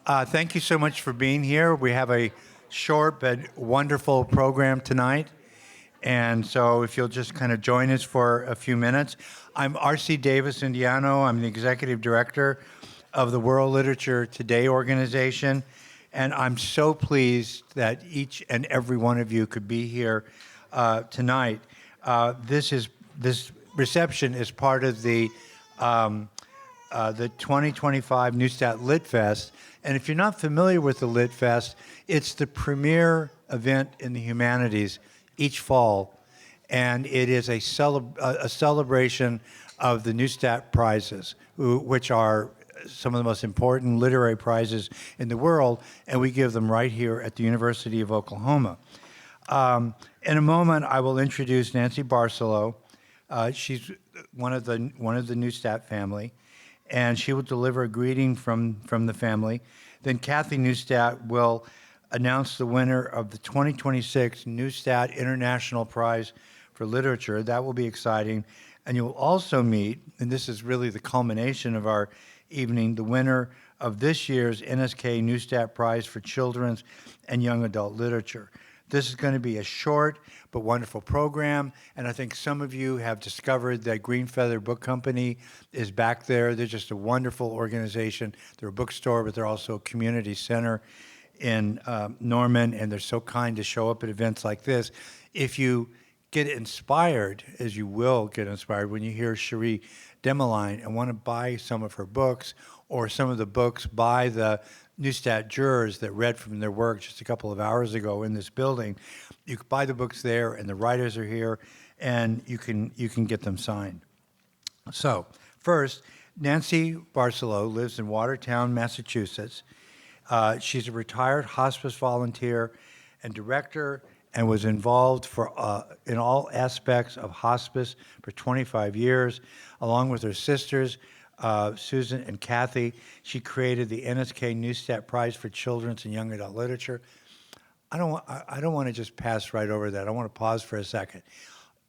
Thank you so much for being here. We have a short but wonderful program tonight. And so if you'll just kind of join us for a few minutes. I'm R.C. Davis Indiano. I'm the executive director of the World Literature Today organization. And I'm so pleased that each and every one of you could be here tonight. This reception is part of the 2025 Neustadt Lit Fest. And if you're not familiar with the Lit Fest, it's the premier event in the humanities each fall. And it is a celebration of the Neustadt Prizes, which are some of the most important literary prizes in the world, and we give them right here at the University of Oklahoma. In a moment, I will introduce Nancy Barcelo. She's one of the Neustadt family, and she will deliver a greeting from the family. Then Kathy Neustadt will announce the winner of the 2026 Neustadt International Prize for Literature. That will be exciting. And you'll also meet, and this is really the culmination of our evening, the winner of this year's NSK Neustadt Prize for Children's and Young Adult Literature. This is going to be a short but wonderful program, and I think some of you have discovered that Green Feather Book Company is back there. They're just a wonderful organization. They're a bookstore, but they're also a community center in Norman, and they're so kind to show up at events like this. If you get inspired, as you will get inspired when you hear Cherie Dimaline and want to buy some of her books or some of the books by the Neustadt jurors that read from their work just a couple of hours ago in this building, you can buy the books there, and the writers are here, and you can get them signed. So first, Nancy Barcelo lives in Watertown, Massachusetts. She's a retired hospice volunteer and director, and was involved in all aspects of hospice for 25 years, along with her sisters, Susan and Kathy. She created the NSK Neustadt Prize for Children's and Young Adult Literature. I don't want to just pass right over that. I want to pause for a second.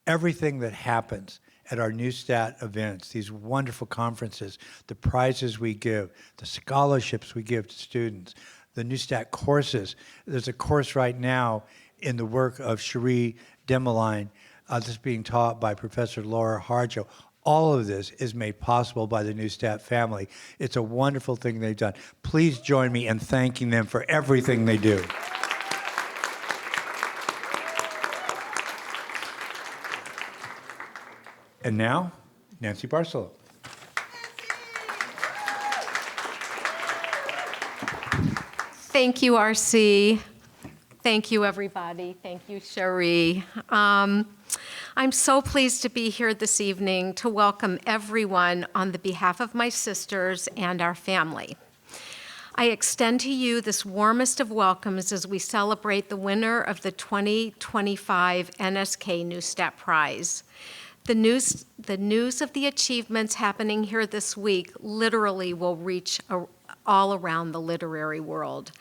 Everything that happens at our Neustadt events, these wonderful conferences, the prizes we give, the scholarships we give to students, the Neustadt courses. There's a course right now in the work of Cherie Dimaline that's being taught by Professor Laura Harjo. All of this is made possible by the Neustadt family. It's a wonderful thing they've done. Please join me in thanking them for everything they do. And now, Nancy Barcelo. Thank you, RC. Thank you, everybody. Thank you, Cherie. I'm so pleased to be here this evening to welcome everyone on the behalf of my sisters and our family. I extend to you this warmest of welcomes as we celebrate the winner of the 2025 NSK Neustadt Prize. The news of the achievements happening here this week literally will reach all around the literary world.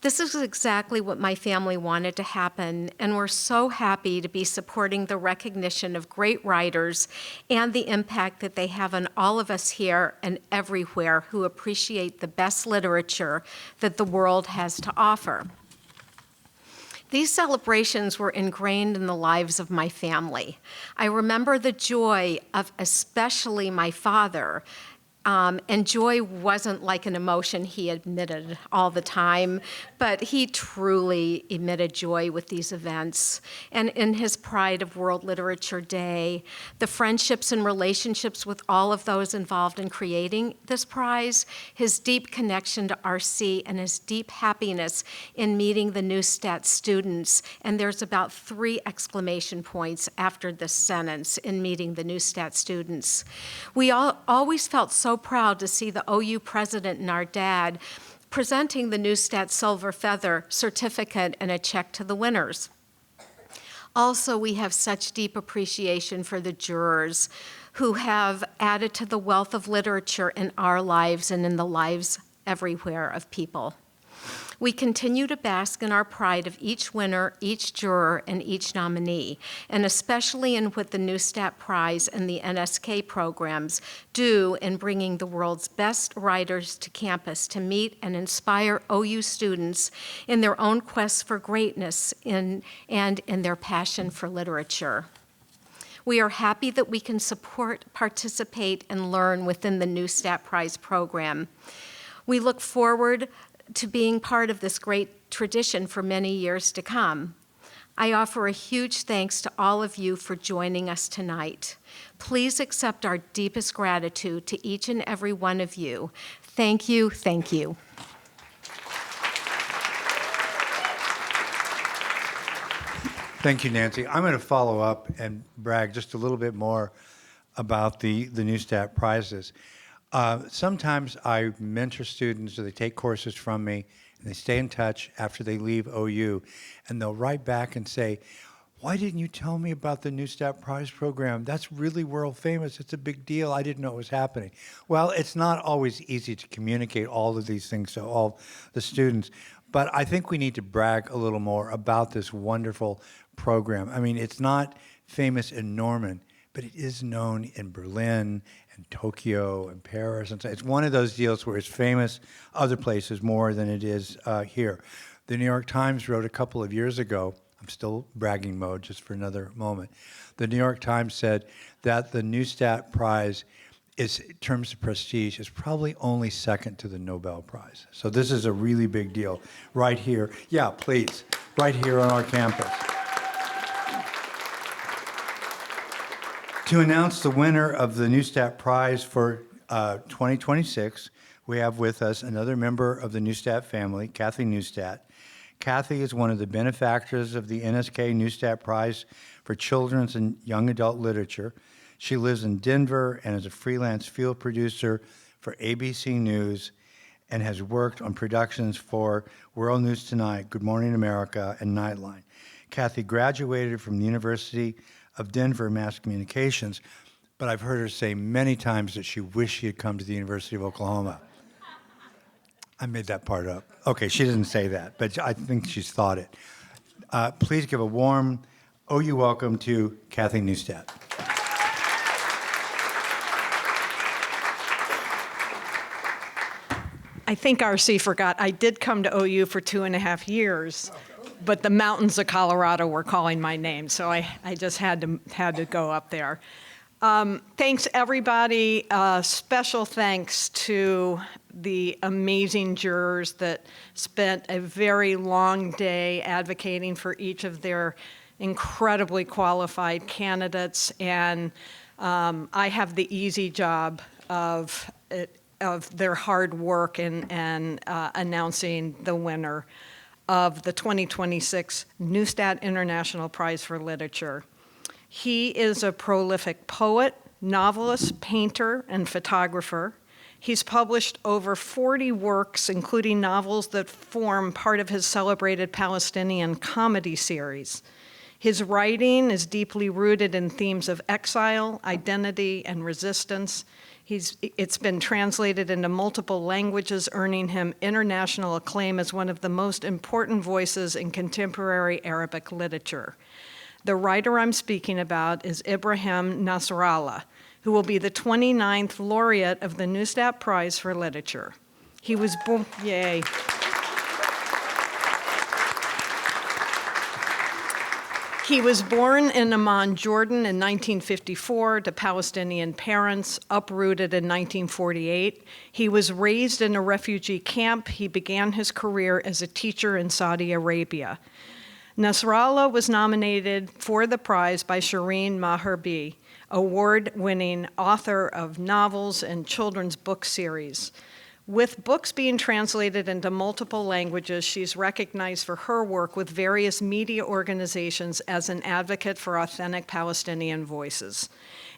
This is exactly what my family wanted to happen, and we're so happy to be supporting the recognition of great writers and the impact that they have on all of us here and everywhere who appreciate the best literature that the world has to offer. These celebrations were ingrained in the lives of my family. I remember the joy of especially my father. And joy wasn't like an emotion he admitted all the time, but he truly emitted joy with these events. And in his pride of World Literature Day, the friendships and relationships with all of those involved in creating this prize, his deep connection to RC, and his deep happiness in meeting the Neustadt students. And there's about 3 exclamation points after this sentence, in meeting the Neustadt students. We always felt so proud to see the OU president and our dad presenting the Neustadt Silver Feather certificate and a check to the winners. Also, we have such deep appreciation for the jurors who have added to the wealth of literature in our lives and in the lives everywhere of people. We continue to bask in our pride of each winner, each juror, and each nominee, and especially in what the Neustadt Prize and the NSK programs do in bringing the world's best writers to campus to meet and inspire OU students in their own quest for greatness and in their passion for literature. We are happy that we can support, participate, and learn within the Neustadt Prize program. We look forward to being part of this great tradition for many years to come. I offer a huge thanks to all of you for joining us tonight. Please accept our deepest gratitude to each and every one of you. Thank you, thank you. Thank you, Nancy. I'm going to follow up and brag just a little bit more about the Neustadt Prizes. Sometimes I mentor students or they take courses from me and they stay in touch after they leave OU, and they'll write back and say, why didn't you tell me about the Neustadt Prize program? That's really world famous. It's a big deal. I didn't know it was happening. Well, it's not always easy to communicate all of these things to all the students, but I think we need to brag a little more about this wonderful program. I mean, it's not famous in Norman, but it is known in Berlin and Tokyo and Paris. And so it's one of those deals where it's famous other places more than it is here. The New York Times wrote a couple of years ago, I'm still bragging mode just for another moment. The New York Times said that the Neustadt Prize is, in terms of prestige, is probably only second to the Nobel Prize. So this is a really big deal right here. Yeah, please, right here on our campus. To announce the winner of the Neustadt Prize for 2026, we have with us another member of the Neustadt family, Kathy Neustadt. Kathy is one of the benefactors of the NSK Neustadt Prize for Children's and Young Adult Literature. She lives in Denver and is a freelance field producer for ABC News and has worked on productions for World News Tonight, Good Morning America, and Nightline. Kathy graduated from the University of Denver Mass Communications, but I've heard her say many times that she wished she had come to the University of Oklahoma. I made that part up. Okay, she didn't say that, but I think she's thought it. Please give a warm OU welcome to Kathy Neustadt. I think RC forgot, I did come to OU for 2.5 years, but the mountains of Colorado were calling my name, so I just had to go up there. Thanks, everybody. Special thanks to the amazing jurors that spent a very long day advocating for each of their incredibly qualified candidates, and I have the easy job of their hard work and announcing the winner of the 2026 Neustadt International Prize for Literature. He is a prolific poet, novelist, painter, and photographer. He's published over 40 works, including novels that form part of his celebrated Palestinian comedy series. His writing is deeply rooted in themes of exile, identity, and resistance. It's been translated into multiple languages, earning him international acclaim as one of the most important voices in contemporary Arabic literature. The writer I'm speaking about is Ibrahim Nasrallah, who will be the 29th laureate of the Neustadt Prize for Literature. He was born, yay. He was born in Amman, Jordan in 1954 to Palestinian parents, uprooted in 1948. He was raised in a refugee camp. He began his career as a teacher in Saudi Arabia. Nasrallah was nominated for the prize by Shireen Maherbi, award-winning author of novels and children's book series. With books being translated into multiple languages, she's recognized for her work with various media organizations as an advocate for authentic Palestinian voices.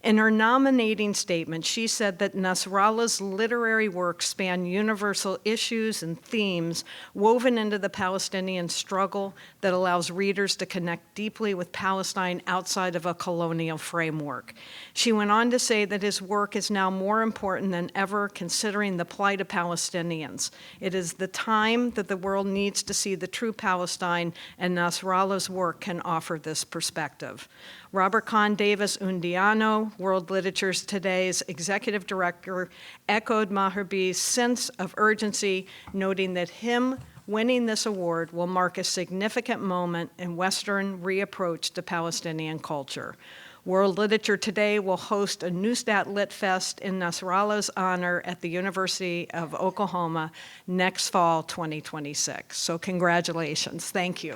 In her nominating statement, she said that Nasrallah's literary works span universal issues and themes woven into the Palestinian struggle that allows readers to connect deeply with Palestine outside of a colonial framework. She went on to say that his work is now more important than ever, considering the plight of Palestinians. It is the time that the world needs to see the true Palestine, and Nasrallah's work can offer this perspective. Robert Kahn Davis Undiano, World Literature Today's executive director, echoed Maherbi's sense of urgency, noting that him winning this award will mark a significant moment in Western reapproach to Palestinian culture. World Literature Today will host a Neustadt Lit Fest in Nasrallah's honor at the University of Oklahoma next fall, 2026. So congratulations. Thank you.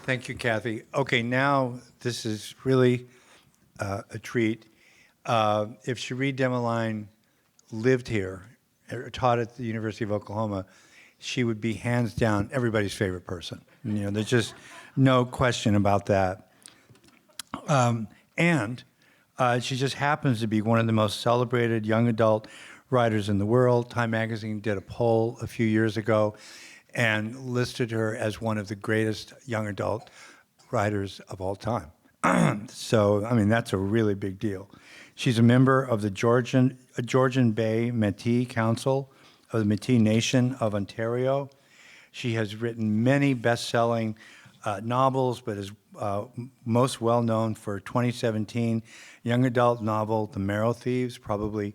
Thank you, Kathy. Okay, now this is really a treat. If Cherie Dimaline lived here, or taught at the University of Oklahoma, she would be hands down everybody's favorite person. You know, there's just no question about that. And she just happens to be one of the most celebrated young adult writers in the world. Time Magazine did a poll a few years ago and listed her as one of the greatest young adult writers of all time. So, I mean, that's a really big deal. She's a member of the Georgian Bay Métis Council of the Métis Nation of Ontario. She has written many best-selling novels, but is most well-known for 2017 young adult novel, The Marrow Thieves. Probably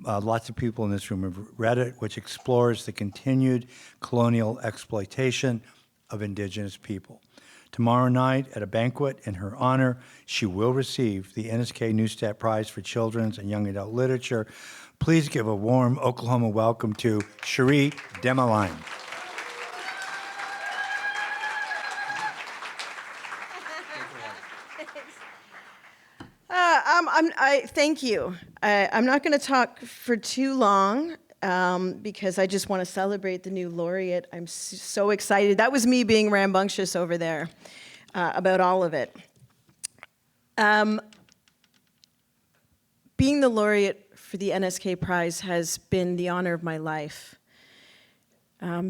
lots of people in this room have read it, which explores the continued colonial exploitation of Indigenous people. Tomorrow night, at a banquet in her honor, she will receive the NSK Neustadt Prize for Children's and Young Adult Literature. Please give a warm Oklahoma welcome to Cherie Dimaline. Thank you. I'm not going to talk for too long because I just want to celebrate the new laureate. I'm so excited. That was me being rambunctious over there about all of it. Being the laureate for the NSK Prize has been the honor of my life.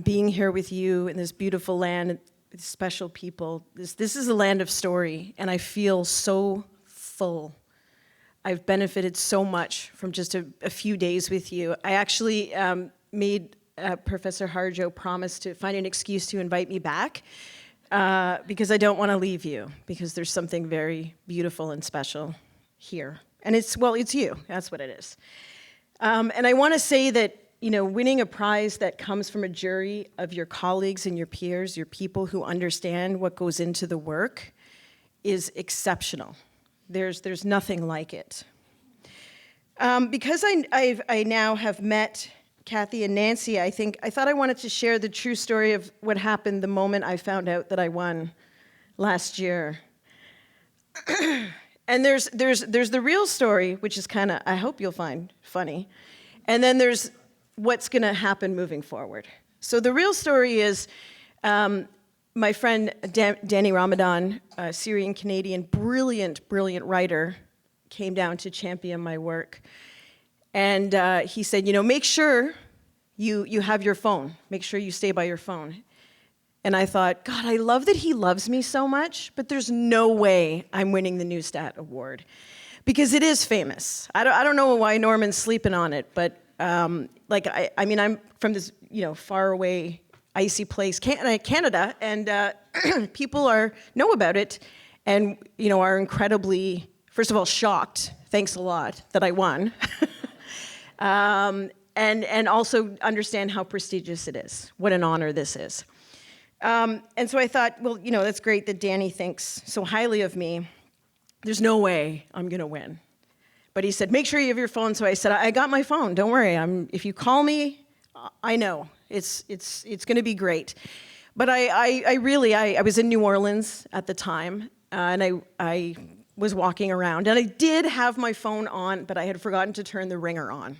Being here with you in this beautiful land, with special people, this is a land of story, and I feel so full. I've benefited so much from just a few days with you. I actually made Professor Harjo promise to find an excuse to invite me back because I don't want to leave you, because there's something very beautiful and special here. And it's you, that's what it is. And I want to say that, you know, winning a prize that comes from a jury of your colleagues and your peers, your people who understand what goes into the work, is exceptional. There's nothing like it. Because I now have met Kathy and Nancy, I thought I wanted to share the true story of what happened the moment I found out that I won last year. And there's the real story, which is kind of, I hope you'll find funny. And then there's what's going to happen moving forward. So the real story is my friend Danny Ramadan, a Syrian-Canadian, brilliant writer, came down to champion my work. And he said, you know, make sure you have your phone. Make sure you stay by your phone. And I thought, God, I love that he loves me so much, but there's no way I'm winning the Neustadt Award. Because it is famous. I don't know why Norman's sleeping on it, but I mean, I'm from this, you know, far away, icy place, Canada, and people know about it, and you know, are incredibly, first of all, shocked. Thanks a lot that I won, and also understand how prestigious it is. What an honor this is. And so I thought, well, you know, that's great that Danny thinks so highly of me. There's no way I'm gonna win. But he said, make sure you have your phone. So I said, I got my phone. Don't worry. If you call me, I know it's gonna be great. But I was in New Orleans at the time, and I was walking around, and I did have my phone on, but I had forgotten to turn the ringer on.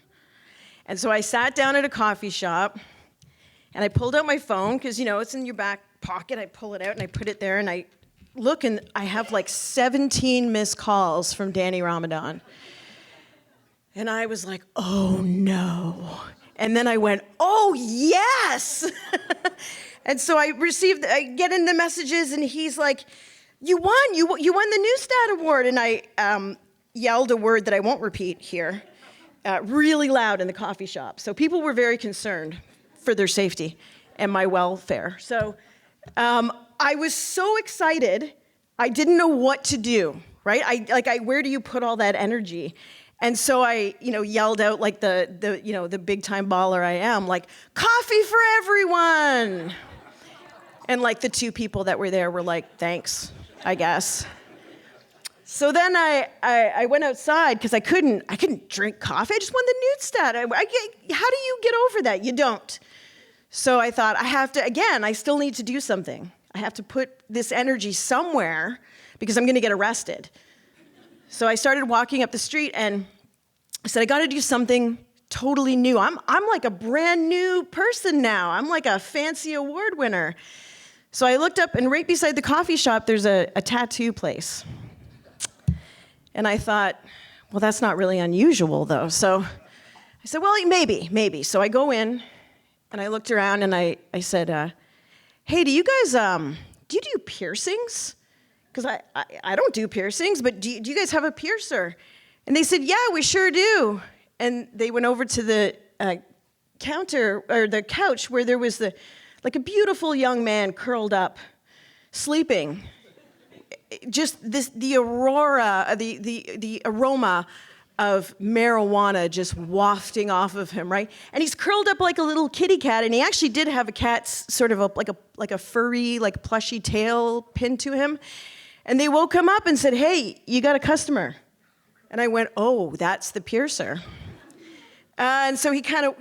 And so I sat down at a coffee shop, and I pulled out my phone, because, you know, it's in your back pocket. I pull it out, and I put it there, and I look, and I have like 17 missed calls from Danny Ramadan. And I was like, oh no. And then I went, oh yes! And so I get in the messages, and he's like, you won. You won the Neustadt Award. And I yelled a word that I won't repeat here, really loud in the coffee shop. So people were very concerned for their safety and my welfare. So I was so excited, I didn't know what to do, right? Where do you put all that energy? And so I, yelled out like the big time baller I am, like, coffee for everyone. And like the two people that were there were like, thanks, I guess. So then I went outside because I couldn't drink coffee. I just won the Neustadt. How do you get over that? You don't. So I thought, I still need to do something. I have to put this energy somewhere because I'm going to get arrested. So I started walking up the street and I said, I got to do something totally new. I'm like a brand new person now. I'm like a fancy award winner. So I looked up, and right beside the coffee shop, there's a tattoo place. And I thought, well, that's not really unusual, though. So I said, well, maybe. So I go in, and I looked around, and I said, hey, do you guys, do you do piercings? Because I don't do piercings, but do you guys have a piercer? And they said, yeah, we sure do. And they went over to the counter, or the couch, where there was like a beautiful young man curled up, sleeping. Just the aurora, the aroma of marijuana just wafting off of him, right? And he's curled up like a little kitty cat, and he actually did have a cat's sort of like a furry, like plushy tail pinned to him. And they woke him up and said, hey, you got a customer. And I went, oh, that's the piercer. And so he kind of,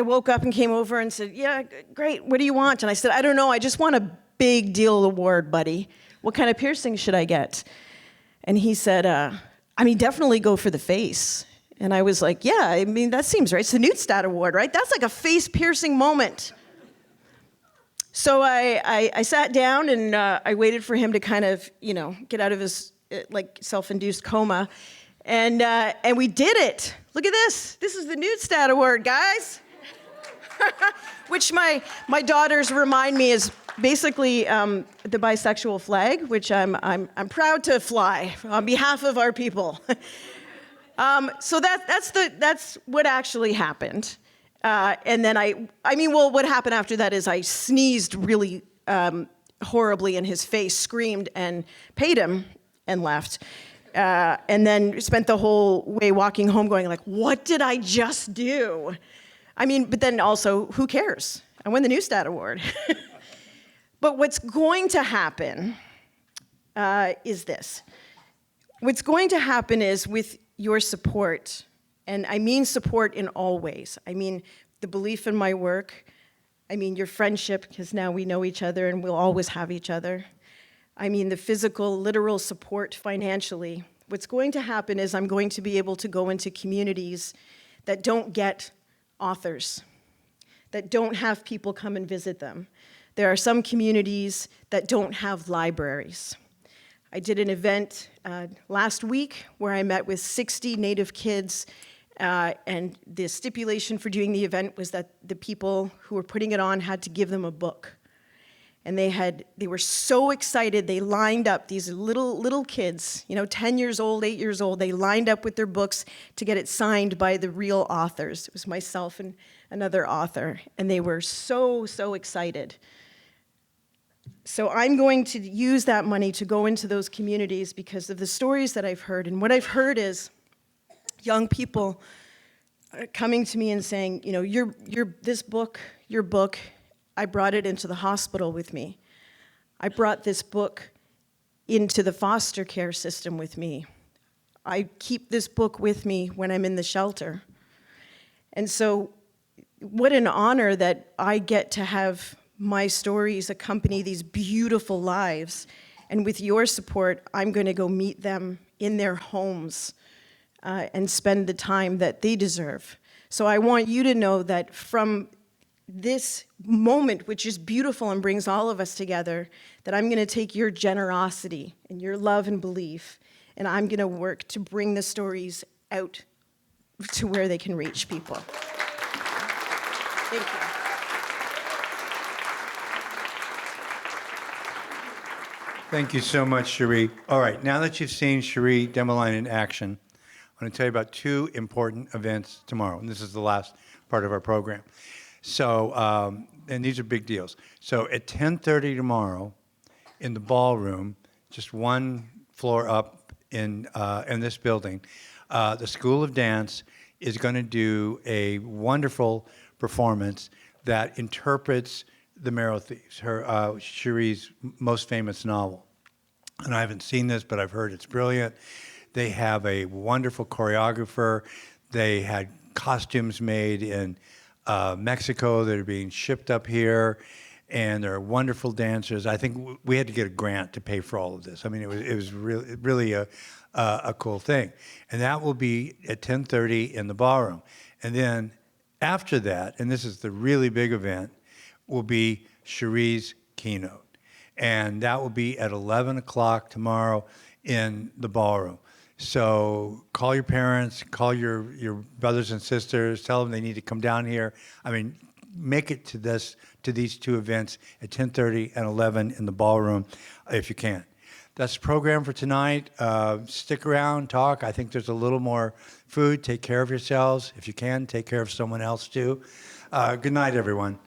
woke up and came over and said, yeah, great, what do you want? And I said, I don't know, I just want a big deal award, buddy. What kind of piercing should I get? And he said, definitely go for the face. And I was like, yeah, that seems right. It's the Neustadt Award, right? That's like a face-piercing moment. So I sat down and I waited for him to kind of, get out of his self-induced coma. And we did it. Look at this. This is the Neustadt Award, guys. Which my daughters remind me is basically the bisexual flag, which I'm proud to fly on behalf of our people. So that's what actually happened. And then what happened after that is I sneezed really horribly in his face, screamed, and paid him, and left. And then spent the whole way walking home going like, what did I just do? But then also, who cares? I won the Neustadt Award. But what's going to happen is this. What's going to happen is with your support, and I mean support in all ways. I mean the belief in my work. I mean your friendship, because now we know each other and we'll always have each other. I mean the physical, literal support financially. What's going to happen is I'm going to be able to go into communities that don't get authors, that don't have people come and visit them. There are some communities that don't have libraries. I did an event last week where I met with 60 Native kids, and the stipulation for doing the event was that the people who were putting it on had to give them a book. And they were so excited, they lined up, these little kids, 10 years old, 8 years old, they lined up with their books to get it signed by the real authors. It was myself and another author, and they were so excited. So I'm going to use that money to go into those communities because of the stories that I've heard. And what I've heard is young people coming to me and saying, your book, I brought it into the hospital with me. I brought this book into the foster care system with me. I keep this book with me when I'm in the shelter. And so what an honor that I get to have my stories accompany these beautiful lives. And with your support, I'm going to go meet them in their homes and spend the time that they deserve. So I want you to know that from this moment, which is beautiful and brings all of us together, that I'm going to take your generosity and your love and belief, and I'm going to work to bring the stories out to where they can reach people. Thank you. Thank you so much, Cherie. All right, now that you've seen Cherie Dimaline in action, I'm going to tell you about two important events tomorrow, and this is the last part of our program. So, and these are big deals. So at 10:30 tomorrow, in the ballroom, just one floor up in this building, the School of Dance is going to do a wonderful performance that interprets The Marrow Thieves, Cherie's most famous novel. And I haven't seen this, but I've heard it's brilliant. They have a wonderful choreographer. They had costumes made in Mexico that are being shipped up here, and they're wonderful dancers. I think we had to get a grant to pay for all of this. I mean, it was really a cool thing. And that will be at 10:30 in the ballroom. And then after that, and this is the really big event, will be Cherie's keynote. And that will be at 11 o'clock tomorrow in the ballroom. So call your parents, call your brothers and sisters, tell them they need to come down here. I mean, make it to these two events at 10:30 and 11 in the ballroom if you can. That's the program for tonight. Stick around, talk. I think there's a little more food. Take care of yourselves. If you can, take care of someone else too. Good night, everyone.